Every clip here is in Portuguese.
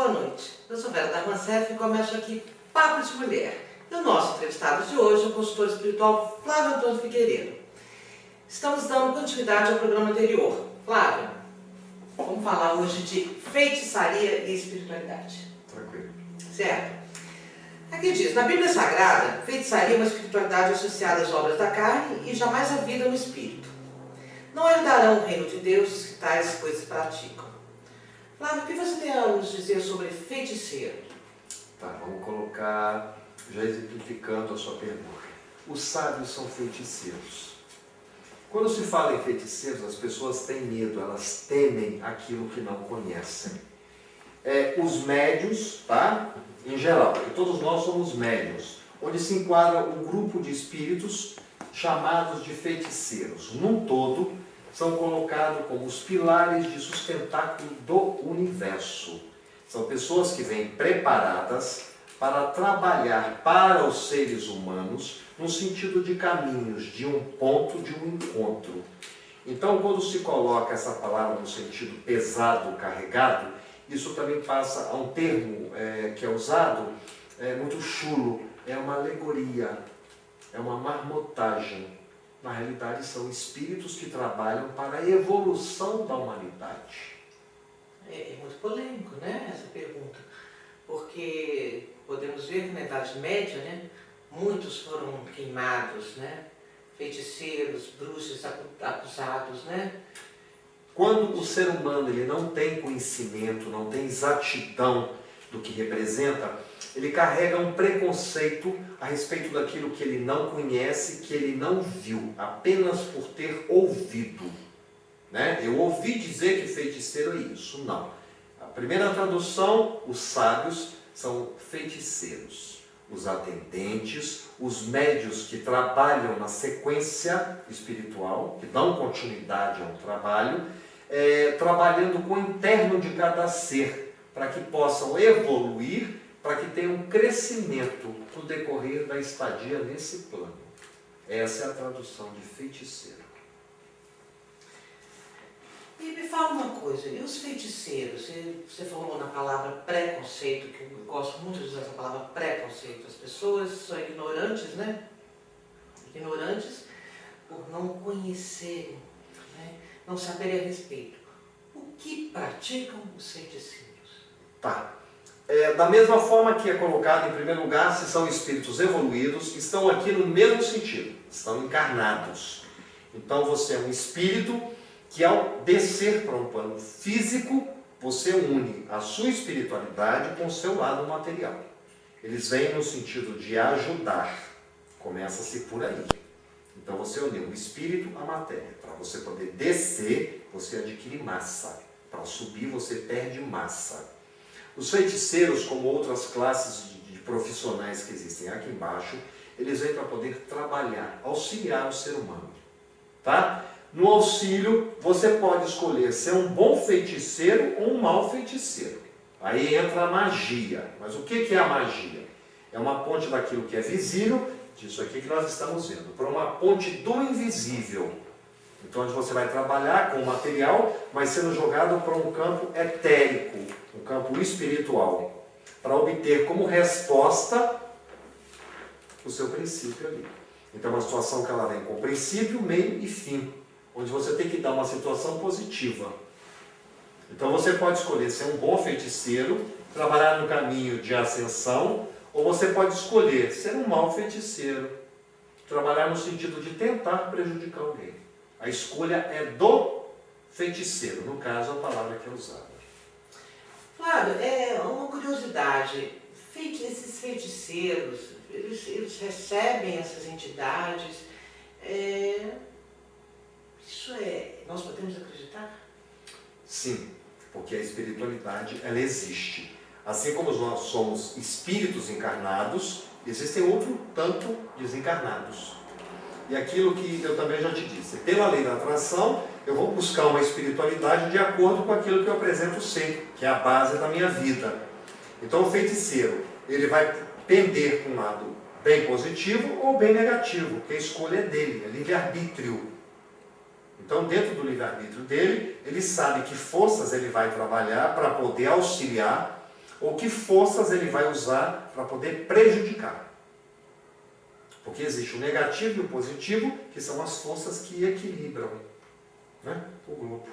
Boa noite. Eu sou Vera Darmancef e começo aqui Papo de Mulher. E o nosso entrevistado de hoje é o consultor espiritual Flávio Antônio Figueiredo. Estamos dando continuidade ao programa anterior. Flávio, vamos falar hoje de feitiçaria e espiritualidade. Tranquilo. Certo? Aqui diz, na Bíblia Sagrada, feitiçaria é uma espiritualidade associada às obras da carne e jamais à vida no espírito. Não herdarão o reino de Deus os que tais coisas praticam. Flávio, o que você tem a nos dizer sobre feiticeiro? Tá, vamos colocar, já exemplificando a sua pergunta. Os sábios são feiticeiros. Quando se fala em feiticeiros, as pessoas têm medo, elas temem aquilo que não conhecem. Os médios, tá? Em geral, porque todos nós somos médios, onde se enquadra um grupo de espíritos chamados de feiticeiros. Num todo, são colocados como os pilares de sustentáculo do universo. São pessoas que vêm preparadas para trabalhar para os seres humanos no sentido de caminhos, de um ponto, de um encontro. Então, quando se coloca essa palavra no sentido pesado, carregado, isso também passa a um termo que é usado, muito chulo, é uma alegoria, é uma marmotagem. Na realidade, são espíritos que trabalham para a evolução da humanidade. É muito polêmico, né, essa pergunta. Porque podemos ver que na Idade Média, né, muitos foram queimados, né, feiticeiros, bruxos acusados, né? Quando o ser humano ele não tem conhecimento, não tem exatidão do que representa, ele carrega um preconceito a respeito daquilo que ele não conhece, que ele não viu, apenas por ter ouvido. Né? Eu ouvi dizer que feiticeiro é isso. Não. A primeira tradução, os sábios são feiticeiros. Os atendentes, os médios que trabalham na sequência espiritual, que dão continuidade ao trabalho, trabalhando com o interno de cada ser, para que possam evoluir, para que tenham um crescimento no decorrer da estadia nesse plano. Essa é a tradução de feiticeiro. E me fala uma coisa, e os feiticeiros? Você falou na palavra preconceito, que eu gosto muito de usar essa palavra preconceito. As pessoas são ignorantes, né? Ignorantes por não conhecerem, né? Não saberem a respeito. O que praticam os feiticeiros? Tá. Da mesma forma que é colocado em primeiro lugar, se são espíritos evoluídos, estão aqui no mesmo sentido, estão encarnados. Então você é um espírito que ao descer para um plano físico, você une a sua espiritualidade com o seu lado material. Eles vêm no sentido de ajudar, começa-se por aí. Então você uniu o espírito à matéria. Para você poder descer, você adquire massa. Para subir, você perde massa. Os feiticeiros, como outras classes de profissionais que existem aqui embaixo, eles vêm para poder trabalhar, auxiliar o ser humano. Tá? No auxílio, você pode escolher ser um bom feiticeiro ou um mau feiticeiro. Aí entra a magia. Mas o que é a magia? É uma ponte daquilo que é visível, disso aqui que nós estamos vendo, para uma ponte do invisível. Então, onde você vai trabalhar com o material, mas sendo jogado para um campo etérico, um campo espiritual, para obter como resposta o seu princípio ali. Então, é uma situação que ela vem com princípio, meio e fim, onde você tem que dar uma situação positiva. Então, você pode escolher ser um bom feiticeiro, trabalhar no caminho de ascensão, ou você pode escolher ser um mau feiticeiro, trabalhar no sentido de tentar prejudicar alguém. A escolha é do feiticeiro, no caso, a palavra que é usada. Flávio, uma curiosidade. Esses feiticeiros, eles recebem essas entidades. Nós podemos acreditar? Sim, porque a espiritualidade, ela existe. Assim como nós somos espíritos encarnados, existem outro tanto desencarnados. E aquilo que eu também já te disse, pela lei da atração, eu vou buscar uma espiritualidade de acordo com aquilo que eu apresento ser, que é a base da minha vida. Então o feiticeiro, ele vai pender para um lado bem positivo ou bem negativo, porque a escolha é dele, é livre-arbítrio. Então, dentro do livre-arbítrio dele, ele sabe que forças ele vai trabalhar para poder auxiliar ou que forças ele vai usar para poder prejudicar. Porque existe o negativo e o positivo, que são as forças que equilibram, né, o grupo,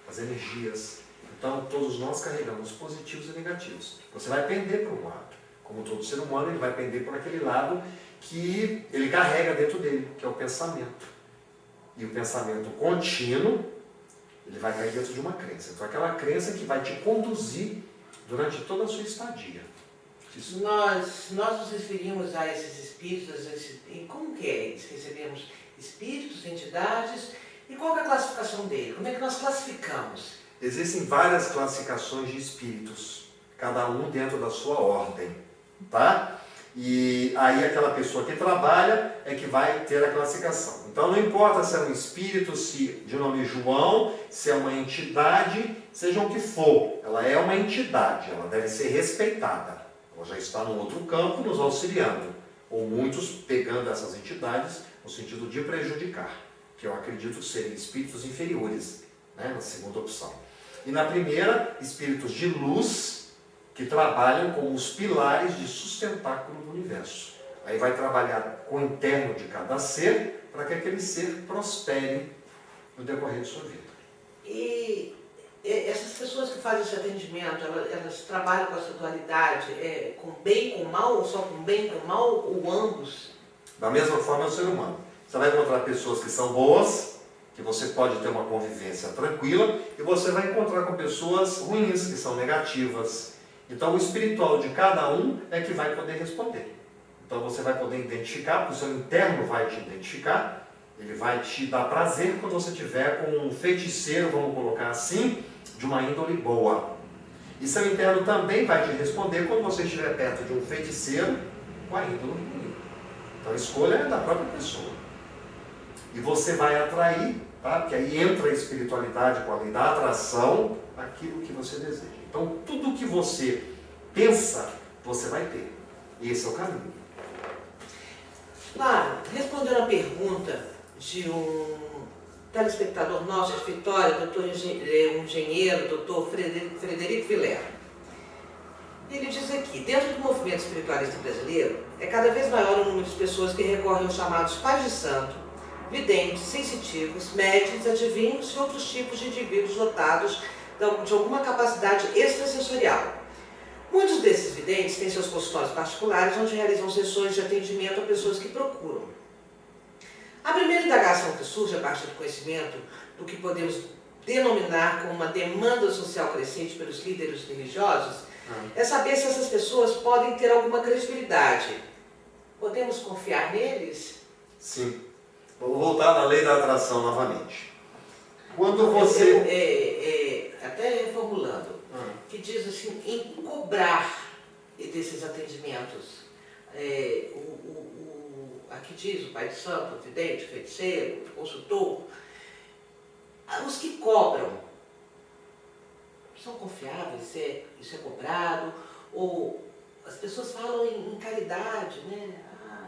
as energias. Então, todos nós carregamos positivos e negativos. Você vai pender para um lado. Como todo ser humano, ele vai pender por aquele lado que ele carrega dentro dele, que é o pensamento. E o pensamento contínuo, ele vai cair dentro de uma crença. Então, aquela crença que vai te conduzir durante toda a sua estadia. Nós nos referimos a esses espíritos, e como que é? Recebemos espíritos, entidades, e qual é a classificação dele? Como é que nós classificamos? Existem várias classificações de espíritos, cada um dentro da sua ordem, tá? E aí aquela pessoa que trabalha é que vai ter a classificação. Então não importa se é um espírito, se de nome João, se é uma entidade, seja o que for, ela é uma entidade, ela deve ser respeitada. Ela já está num outro campo nos auxiliando, ou muitos pegando essas entidades no sentido de prejudicar, que eu acredito serem espíritos inferiores, né, na segunda opção. E na primeira, espíritos de luz, que trabalham como os pilares de sustentáculo do universo. Aí vai trabalhar com o interno de cada ser, para que aquele ser prospere no decorrer de sua vida. E essas pessoas que fazem esse atendimento, elas trabalham com essa dualidade, com bem e com mal, ou só com bem e com mal, ou ambos? Da mesma forma é o ser humano. Você vai encontrar pessoas que são boas, que você pode ter uma convivência tranquila, e você vai encontrar com pessoas ruins, que são negativas. Então o espiritual de cada um é que vai poder responder. Então você vai poder identificar, porque o seu interno vai te identificar, ele vai te dar prazer quando você estiver com um feiticeiro, vamos colocar assim, de uma índole boa. E seu interno também vai te responder quando você estiver perto de um feiticeiro com a índole ruim. Então a escolha é da própria pessoa. E você vai atrair, tá? Porque aí entra a espiritualidade com a lei da atração, aquilo que você deseja. Então tudo que você pensa, você vai ter. E esse é o caminho. Claro, respondendo a pergunta de um telespectador nosso de Vitória, um engenheiro, doutor Frederico Vilela. Ele diz aqui, dentro do movimento espiritualista brasileiro, é cada vez maior o número de pessoas que recorrem aos chamados pais de santo, videntes, sensitivos, médiuns, adivinhos e outros tipos de indivíduos dotados de alguma capacidade extrasensorial. Muitos desses videntes têm seus consultórios particulares, onde realizam sessões de atendimento a pessoas que procuram. A primeira indagação que surge a partir do conhecimento do que podemos denominar como uma demanda social crescente pelos líderes religiosos é saber se essas pessoas podem ter alguma credibilidade. Podemos confiar neles? Sim. Vou voltar na lei da atração novamente. Quando você... até reformulando, que diz assim, em cobrar desses atendimentos, aqui diz o pai de santo, o vidente, o feiticeiro, o consultor, os que cobram, são confiáveis? Isso é cobrado? Ou as pessoas falam em caridade, né?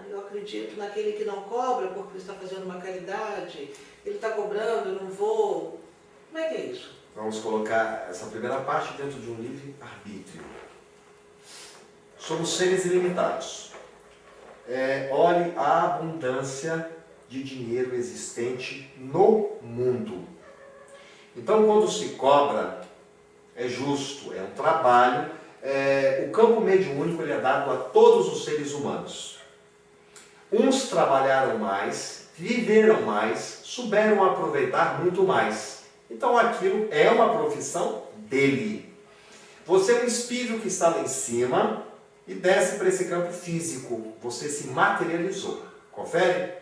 Eu acredito naquele que não cobra porque ele está fazendo uma caridade, ele está cobrando, eu não vou. Como é que é isso? Vamos colocar essa primeira parte dentro de um livre-arbítrio. Somos seres ilimitados. Olhe a abundância de dinheiro existente no mundo. Então, quando se cobra, é justo, é um trabalho. O campo mediúnico ele é dado a todos os seres humanos. Uns trabalharam mais, viveram mais, souberam aproveitar muito mais. Então aquilo é uma profissão dele. Você é um espírito que está lá em cima e desce para esse campo físico. Você se materializou. Confere?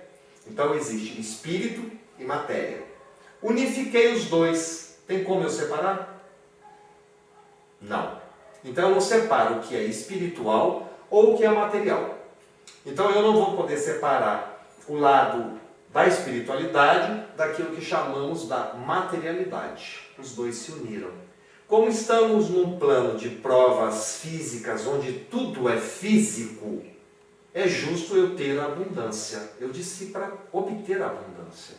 Então existe espírito e matéria. Unifiquei os dois. Tem como eu separar? Não. Então eu não separo o que é espiritual ou o que é material. Então eu não vou poder separar o lado da espiritualidade daquilo que chamamos da materialidade. Os dois se uniram. Como estamos num plano de provas físicas, onde tudo é físico, é justo eu ter a abundância. Eu disse para obter a abundância.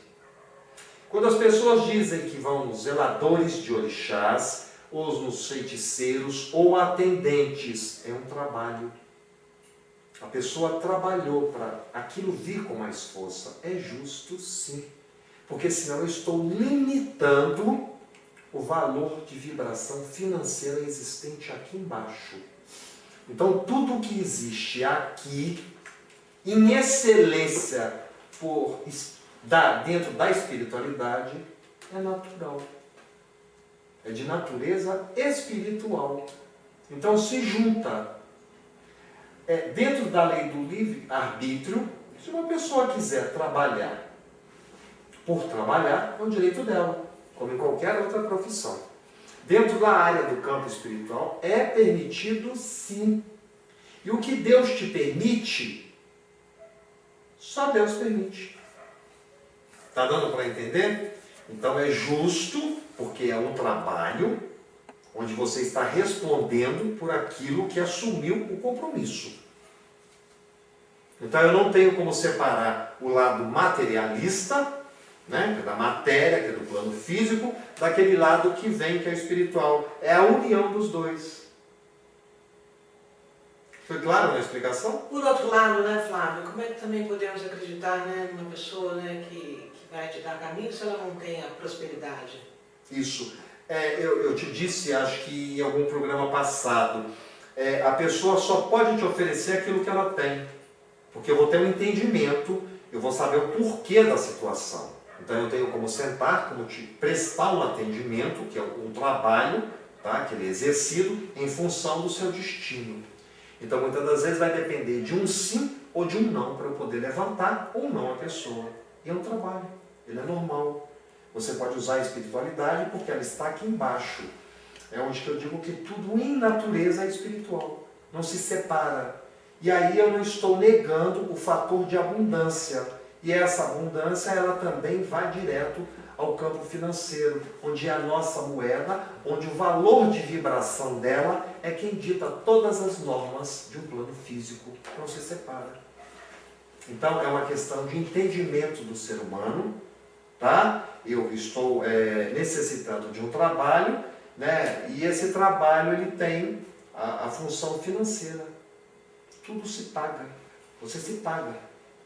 Quando as pessoas dizem que vão nos zeladores de orixás, ou nos feiticeiros, ou atendentes. É um trabalho. A pessoa trabalhou para aquilo vir com mais força. É justo, sim. Porque senão eu estou limitando o valor de vibração financeira existente aqui embaixo. Então, tudo que existe aqui, em excelência, dentro da espiritualidade, é natural. É de natureza espiritual. Então, se junta. Dentro da lei do livre-arbítrio, se uma pessoa quiser trabalhar por trabalhar, é um direito dela, como em qualquer outra profissão. Dentro da área do campo espiritual, é permitido sim. E o que Deus te permite, só Deus permite. Está dando para entender? Então é justo, porque é um trabalho onde você está respondendo por aquilo que assumiu o compromisso. Então eu não tenho como separar o lado materialista, né, que é da matéria, que é do plano físico, daquele lado que vem, que é espiritual. É a união dos dois. Foi claro na explicação? Por outro lado, né, Flávio, como é que também podemos acreditar, né, numa pessoa, né, que vai te dar caminho se ela não tem a prosperidade? Isso. Eu te disse, acho que em algum programa passado, a pessoa só pode te oferecer aquilo que ela tem. Porque eu vou ter um entendimento, eu vou saber o porquê da situação. Então eu tenho como sentar, como te prestar um atendimento, que é um trabalho, tá? Que ele é exercido em função do seu destino. Então muitas das vezes vai depender de um sim ou de um não para eu poder levantar ou não a pessoa. E é um trabalho, ele é normal. Você pode usar a espiritualidade porque ela está aqui embaixo. É onde que eu digo que tudo em natureza é espiritual. Não se separa. E aí eu não estou negando o fator de abundância. E essa abundância, ela também vai direto ao campo financeiro, onde é a nossa moeda, onde o valor de vibração dela é quem dita todas as normas de um plano físico. Não se separa. Então é uma questão de entendimento do ser humano, tá? Eu estou necessitando de um trabalho, né? E esse trabalho ele tem a função financeira. Tudo se paga. Você se paga.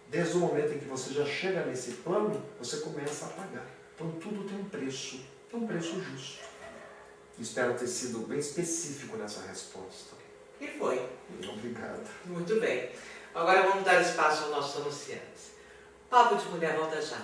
Desde o momento em que você já chega nesse plano, você começa a pagar. Então tudo tem um preço. Tem um preço justo. Espero ter sido bem específico nessa resposta. E foi. Obrigado. Muito bem. Agora vamos dar espaço aos nossos anunciantes. Papo de Mulher volta já.